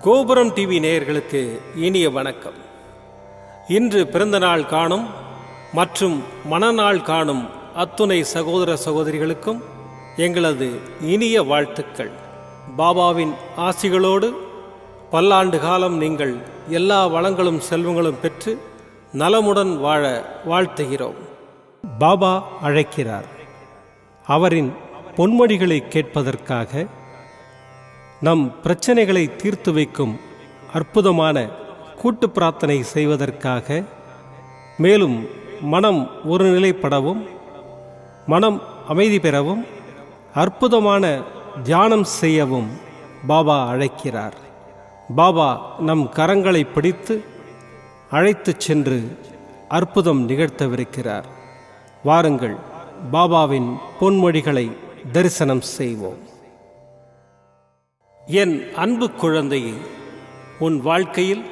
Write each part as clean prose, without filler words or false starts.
கோபுரம் டிவி நேயர்களுக்கு இனிய வணக்கம். இன்று பிறந்தநாள் காணும் மற்றும் மணநாள் காணும் அத்துணை சகோதர சகோதரிகளுக்கும் எங்களது இனிய வாழ்த்துக்கள். பாபாவின் ஆசிகளோடு பல்லாண்டு காலம் நீங்கள் எல்லா வளங்களும் செல்வங்களும் பெற்று நலமுடன் வாழ வாழ்த்துகிறோம். பாபா அழைக்கிறார். அவரின் பொன்மொழிகளை கேட்பதற்காக, நம் பிரச்சனைகளை தீர்த்து வைக்கும் அற்புதமான கூட்டு பிரார்த்தனை செய்வதற்காக, மேலும் மனம் ஒருநிலைப்படவும் மனம் அமைதி பெறவும் அற்புதமான தியானம் செய்யவும் பாபா அழைக்கிறார். பாபா நம் கரங்களை பிடித்து அழைத்துச் சென்று அற்புதம் நிகழ்த்தவிருக்கிறார். வாருங்கள், பாபாவின் பொன்மொழிகளை தரிசனம் செய்வோம். என் அன்பு குழந்தையே, உன் வாழ்க்கையில்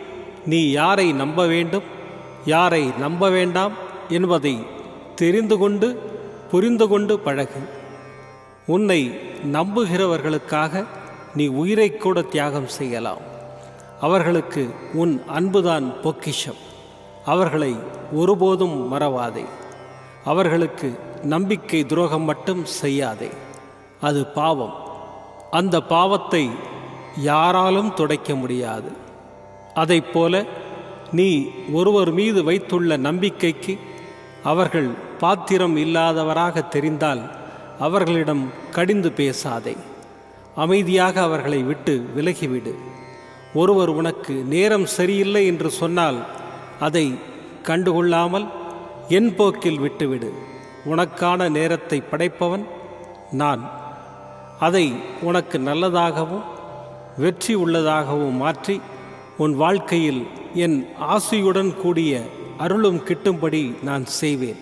நீ யாரை நம்ப வேண்டும், யாரை நம்ப வேண்டாம் என்பதை தெரிந்து கொண்டு புரிந்து கொண்டு பழகு. உன்னை நம்புகிறவர்களுக்காக நீ உயிரை கூட தியாகம் செய்யலாம். அவர்களுக்கு உன் அன்புதான் பொக்கிஷம். அவர்களை ஒருபோதும் மறவாதே. அவர்களுக்கு நம்பிக்கை துரோகம் மட்டும் செய்யாதே. அது பாவம். அந்த பாவத்தை யாராலும் துடைக்க முடியாது. அதைப்போல நீ ஒருவர் மீது வைத்துள்ள நம்பிக்கைக்கு அவர்கள் பாத்திரம் இல்லாதவராக தெரிந்தால் அவர்களிடம் கடிந்து பேசாதே. அமைதியாக அவர்களை விட்டு விலகிவிடு. ஒருவர் உனக்கு நேரம் சரியில்லை என்று சொன்னால் அதை கண்டுகொள்ளாமல் என் போக்கில் விட்டுவிடு. உனக்கான நேரத்தை படைப்பவன் நான். அதை உனக்கு நல்லதாகவும் வெற்றி உள்ளதாகவும் மாற்றி உன் வாழ்க்கையில் என் ஆசையுடன் கூடிய அருளும் கிட்டும்படி நான் செய்வேன்.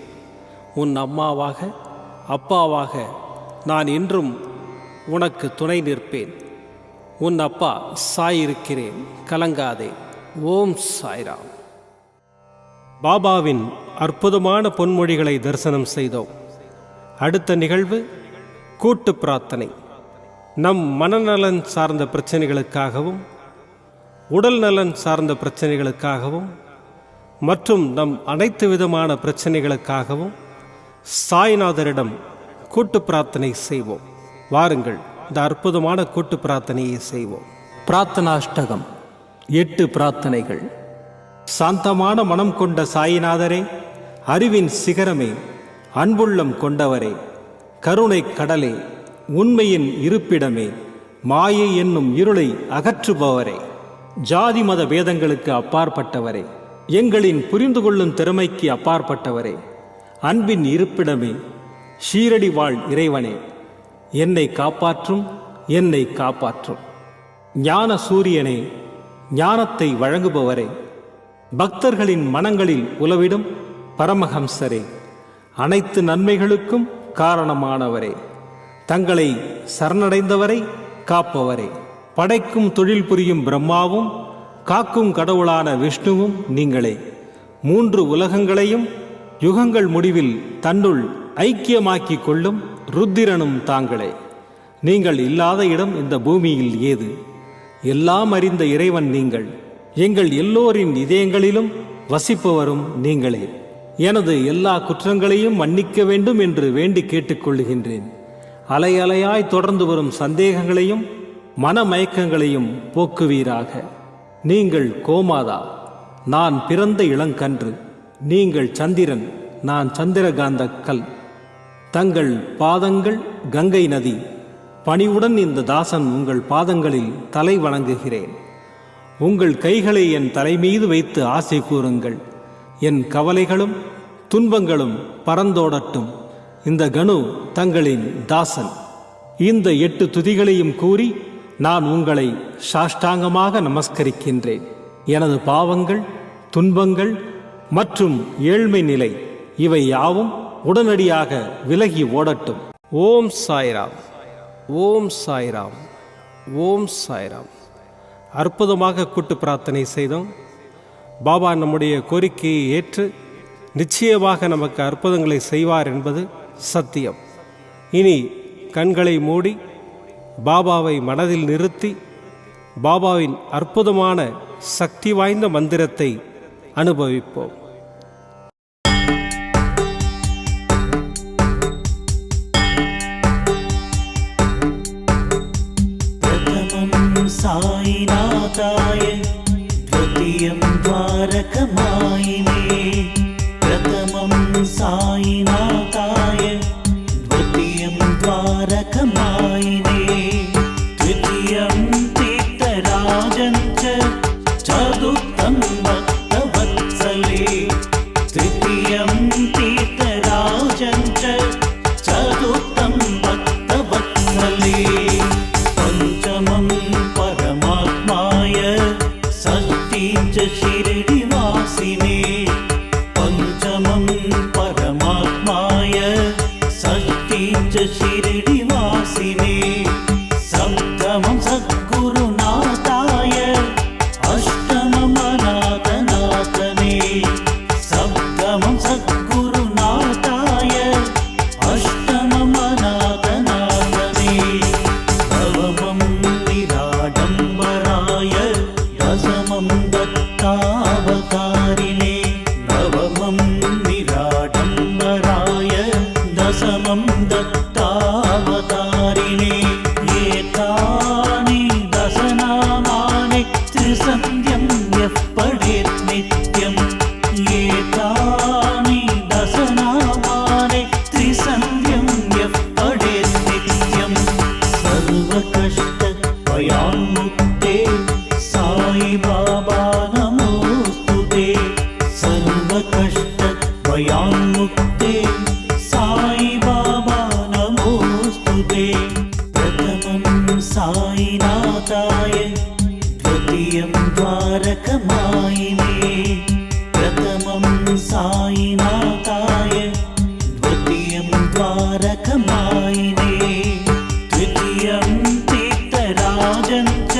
உன் அம்மாவாக அப்பாவாக நான் என்றும் உனக்கு துணை நிற்பேன். உன் அப்பா சாயிருக்கிறேன், கலங்காதே. ஓம் சாய்ராம். பாபாவின் அற்புதமான பொன்மொழிகளை தரிசனம் செய்தோம். அடுத்த நிகழ்வு கூட்டு பிரார்த்தனை. நம் மனநலன் சார்ந்த பிரச்சனைகளுக்காகவும் உடல் நலன் சார்ந்த பிரச்சனைகளுக்காகவும் மற்றும் நம் அனைத்து விதமான பிரச்சனைகளுக்காகவும் சாய்நாதரிடம் கூட்டு பிரார்த்தனை செய்வோம். வாருங்கள், இந்த அற்புதமான கூட்டு பிரார்த்தனையை செய்வோம். பிரார்த்தனாஷ்டகம். 8 பிரார்த்தனைகள். சாந்தமான மனம் கொண்ட சாயிநாதரே, அறிவின் சிகரமே, அன்புள்ளம் கொண்டவரே, கருணை கடலே, உண்மையின் இருப்பிடமே, மாயை என்னும் இருளை அகற்றுபவரே, ஜாதி மத பேதங்களுக்கு அப்பாற்பட்டவரே, எங்களின் புரிந்து கொள்ளும் திறமைக்கு அப்பாற்பட்டவரே, அன்பின் இருப்பிடமே, ஷீரடி வாழ் இறைவனே, என்னை காப்பாற்றும், என்னை காப்பாற்றும். ஞான சூரியனே, ஞானத்தை வழங்குபவரே, பக்தர்களின் மனங்களில் உலவிடும் பரமஹம்சரே, அனைத்து நன்மைகளுக்கும் காரணமானவரே, தங்களை சரணடைந்தவரை காப்பவரே, படைக்கும் தொழில் புரியும் பிரம்மாவும் காக்கும் கடவுளான விஷ்ணுவும் நீங்களே. 3 உலகங்களையும் யுகங்கள் முடிவில் தன்னுள் ஐக்கியமாக்கிக் கொள்ளும் ருத்திரனும் தாங்களே. நீங்கள் இல்லாத இடம் இந்த பூமியில் ஏது? எல்லாம் அறிந்த இறைவன் நீங்கள். எங்கள் எல்லோரின் இதயங்களிலும் வசிப்பவரும் நீங்களே. எனது எல்லா குற்றங்களையும் மன்னிக்க வேண்டும் என்று வேண்டி கேட்டுக்கொள்கின்றேன். அலை அலையாய் தொடர்ந்து வரும் சந்தேகங்களையும் மனமயக்கங்களையும் போக்குவீராக. நீங்கள் கோமாதா, நான் பிறந்த இளங்கன்று. நீங்கள் சந்திரன், நான் சந்திரகாந்த கல். தங்கள் பாதங்கள் கங்கை நதி. பணிவுடன் இந்த தாசன் உங்கள் பாதங்களில் தலை வணங்குகிறேன். உங்கள் கைகளை என் தலைமீது வைத்து ஆசை கூறுங்கள். என் கவலைகளும் துன்பங்களும் பறந்தோடட்டும். இந்த கணு தங்களின் தாசன். இந்த 8 துதிகளையும் கூறி நான் உங்களை சாஷ்டாங்கமாக நமஸ்கரிக்கின்றேன். எனது பாவங்கள், துன்பங்கள் மற்றும் ஏழ்மை நிலை இவை யாவும் உடனடியாக விலகி ஓடட்டும். ஓம் சாய்ராம், ஓம் சாய்ராம், ஓம் சாய்ராம். அற்புதமாக கூட்டு பிரார்த்தனை செய்தோம். பாபா நம்முடைய கோரிக்கையை ஏற்று நிச்சயமாக நமக்கு அற்புதங்களை செய்வார் என்பது சத்தியம். இனி கண்களை மூடி பாபாவை மனதில் நிறுத்தி பாபாவின் அற்புதமான சக்தி வாய்ந்த மந்திரத்தை அனுபவிப்போம். साईनाथाय द्वितीयं द्वारकमायिने प्रथमं साईनाथाय द्वितीयं द्वारकमायिने द्वितीयं तीर्थराजं च चतुर्थं भक्तवत्सले तृतीयं तीर्थराजं च चतुर्थं भक्तवत्सले पंचमं परमात्माय षष्ठीं च शिरडिवासिने पंचमं परमात्माय षष्ठीं च शिरडिवासिने सप्तमं सद्गुरुनाथाय अष्टमं अनाथनाथने सप्तमं सद्गुरुनाथाय अष्टमं अनाथनाथने नवमं निराडम्बराय दशमं दत्तावतारिणे नवमं निराडम्बराय दशमं दत्तावतारिणे एतानि दशनामानि त्रिसन्ध्यं यः पठेत् नित्यम् एतानि दशनामानि त्रिसन्ध्यं यः पठेत् नित्यम् सर्वकष्टभयान्मुक्ते साई बाबा नमोस्तुते सर्वकष्टभयान्मुक्ते साई बाबा नमोस्तुते प्रथमं साईनाथाय द्वितीयं द्वारकमायिने प्रथमं साईनाथाय द्वितीयं द्वारकमायिने द्वितीयं तीर्थराजं च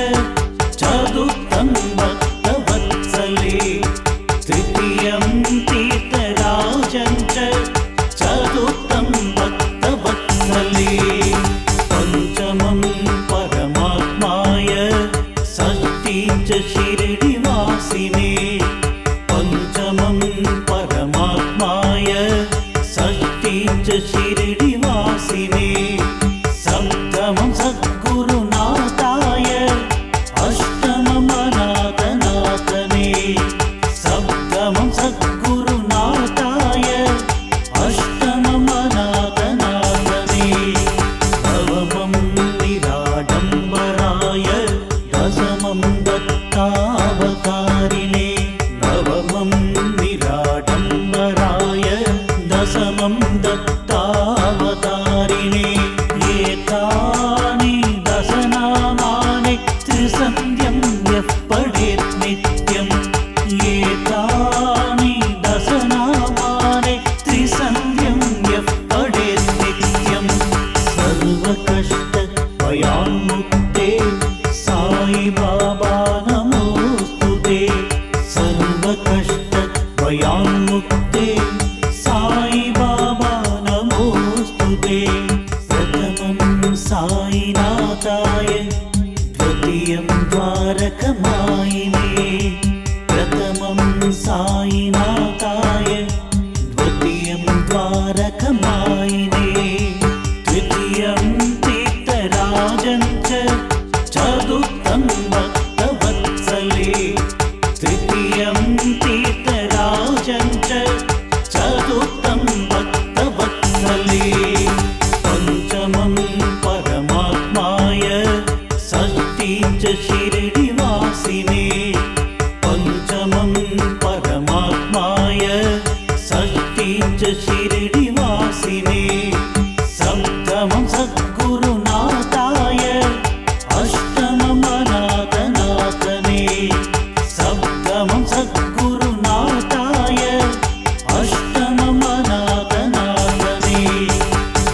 चतुर्थं भक्तवत्सले तृतीयं तीर्थराजं च चतुर्थं भक्तवत्सले पंचमं परमात्माय षष्ठीं च शिरडिवासिने पंचमं परमात्माय षष्ठीं च शिरडिवासिने सप्तमं सद्गुरुनाथाय अष्टमं अनाथनाथने सप्तमं सद्गुरुनाथाय अष्टमं अनाथनाथने नवमं निराडम्बराय दशमं दत्तावतारिणे नवमं निराडम्बराय दशमं दत्तावतारिणे एतानि दशनामानि त्रिसन्ध्यं यः पठेत् नित्यम् एतानि दशनामानि त्रिसन्ध्यं यः पठेत् नित्यम् सर्वकष्टभयान्मुक्ते साई बाबा नमोस्तुते सर्वकष्टभयान्मुक्ते साई बाबा नमोस्तुते प्रथमं साईनाथाय द्वितीयं द्वारकमायिने प्रथमं साईनाथाय द्वितीयं द्वारकमायिने द्वितीयं तीर्थराजं च चतुर्थं भक्तवत्सले तृतीयं तीर्थराजं च चतुर्थं भक्तवत्सले पंचमं परमात्माय षष्ठीं च शिरडिवासिने पंचमं परमात्माय षष्ठीं च शिरडिवासिने सप्तमं सद्गुरुनाथाय अष्टमं अनाथनाथने सप्तमं सद्गुरुनाथाय अष्टमं अनाथनाथने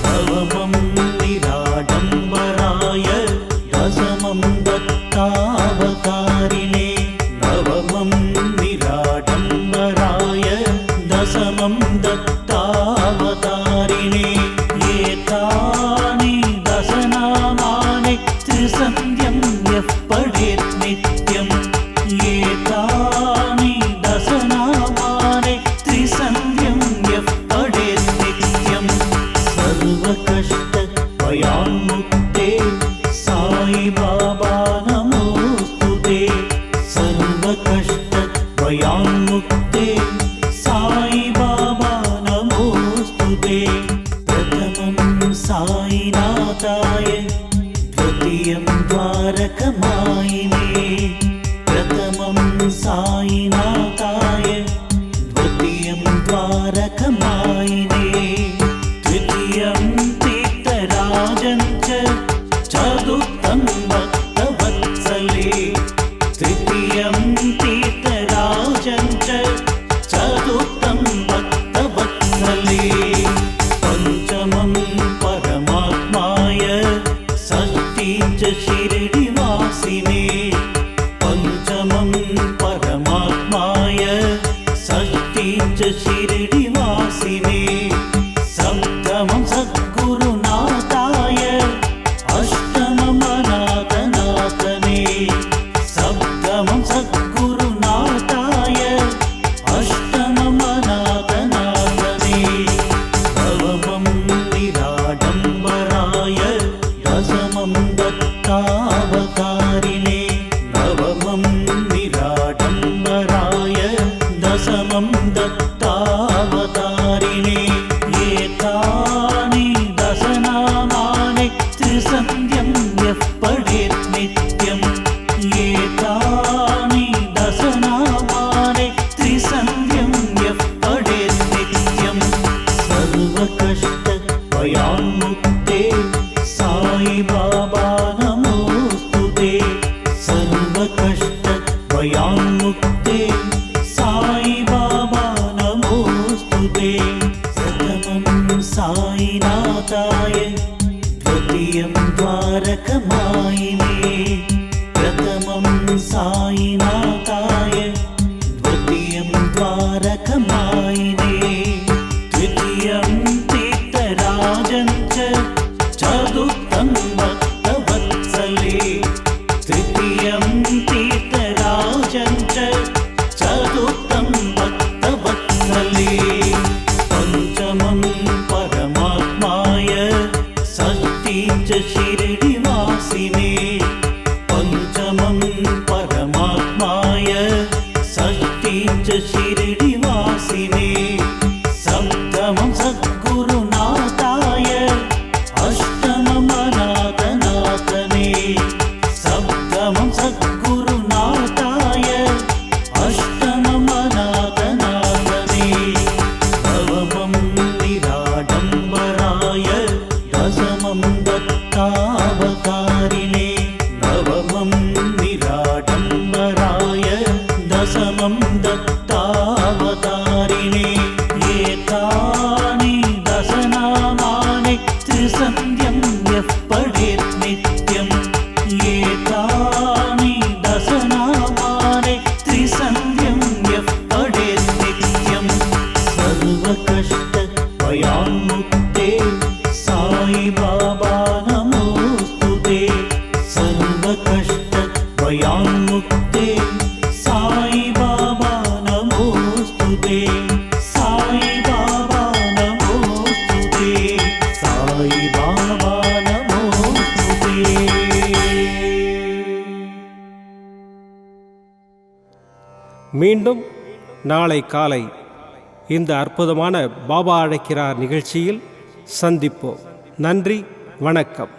नवमं निराडम्बराय दशमं दत्तावतारिणे नवमं निराडम्बराय दशमं दत्तावतारिणे एतानि दशनामानि त्रिसन्ध्यं यः पठेत् ते प्रथमं साईनाथाय द्वितीयं द्वारकमायिने प्रथमं साईनाथाय द्वितीयं द्वारकमायिने तृतीयं तीर्थराजं च चतुर्थं भक्तवत्सले तृतीयं तीर्थराजं च चतुर्थं भक्तवत्सले पञ्चमं परमात्माय षष्ठीं च शिरडिवासिने पञ्चमं परमात्माय षष्ठीं च शिरडिवासिने सप्तमं सद्गुरुनाथाय अष्टमं अनाथनाथने सप्तमं सद्गुरुनाथाय अष्टमं अनाथनाथने नवमं निराडम्बराय दशमं दत्तावतारिणे नवमं निराडम्बराय दशमं दत्तावतारिणे एतानि दशनामानि त्रिसन्ध्यं यः पठेत् नित्यम् एतानि दशनामानि त्रिसन्ध्यं यः पठेत् नित्यम् सर्वकष्टभयान्मुक्ते साई बाबा नमोऽस्तु ते सर्वकष्टभयान्मुक्ते साई बाबा नमोऽस्तु ते प्रथमं साईनाथाय द्वितीयं द्वारकमायिने प्रथमं साईनाथाय द्वितीयं द्वारकमायिने तृतीयं तीर्थराजं च चतुर्थं भक्तवत्सले तृतीयं तीर्थराजं च चतुर्थं भक्तवत्सले पञ्चमं परमात्माय षष्ठीं च शिरडिवासिने पञ्चमं परमात्माय षष्ठीं च शिरडिवासिने सप्तमं सद्गुरुनाथाय अष्टमं अनाथनाथने सप्तमं सद्गुरुनाथाय अष्टमं अनाथनाथने नवमं निराडम्बराय दशमं दत्तावतारिणे नवमं निराडम्बराय दशमं दत्तावतारिणे एतानि दशनामानि त्रिसन्ध्यं यः पठेत् नित्यम् एतानि दशनामानि त्रिसन्ध्यं यः पठेत् नित्यम् सर्वकष्टभयान्मुक्ते साई बाबा नमोऽस्तु ते सर्वकष्टभयान्मुक्ते साई बाबा नमोऽस्तु ते साई बाबा नमोऽस्तु ते साई बाबा नमोऽस्तु ते மீண்டும் நாளை காலை இந்த அற்புதமான பாபா அழைக்கிறார் நிகழ்ச்சியில் சந்திப்போம். நன்றி, வணக்கம்.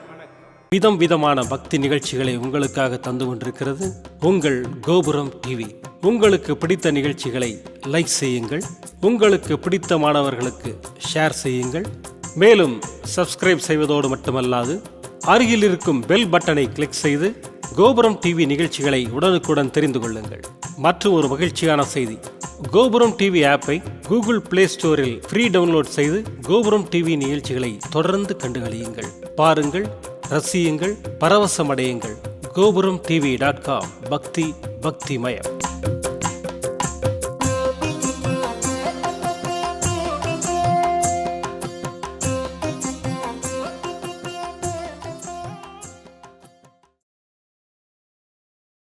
விதமான பக்தி நிகழ்ச்சிகளை உங்களுக்காக தந்து கொண்டிருக்கிறது உங்கள் கோபுரம் டிவி. உங்களுக்கு பிடித்த நிகழ்ச்சிகளை லைக் செய்யுங்கள், உங்களுக்கு பிடித்த மாணவர்களுக்கு ஷேர் செய்யுங்கள். மேலும் சப்ஸ்கிரைப் செய்வதோடு மட்டுமல்லாது அருகில் இருக்கும் பெல் பட்டனை கிளிக் செய்து கோபுரம் டிவி நிகழ்ச்சிகளை உடனுக்குடன் தெரிந்து கொள்ளுங்கள். மற்றும் ஒரு மகிழ்ச்சியான செய்தி, கோபுரம் டிவி ஆப்பை கூகுள் பிளே ஸ்டோரில் ஃப்ரீ டவுன்லோட் செய்து கோபுரம் டிவி நிகழ்ச்சிகளை தொடர்ந்து கண்டுகளியுங்கள், பாருங்கள், ரசியுங்கள், பரவசமடையுங்கள். gopuramtv.com பக்திமயம்.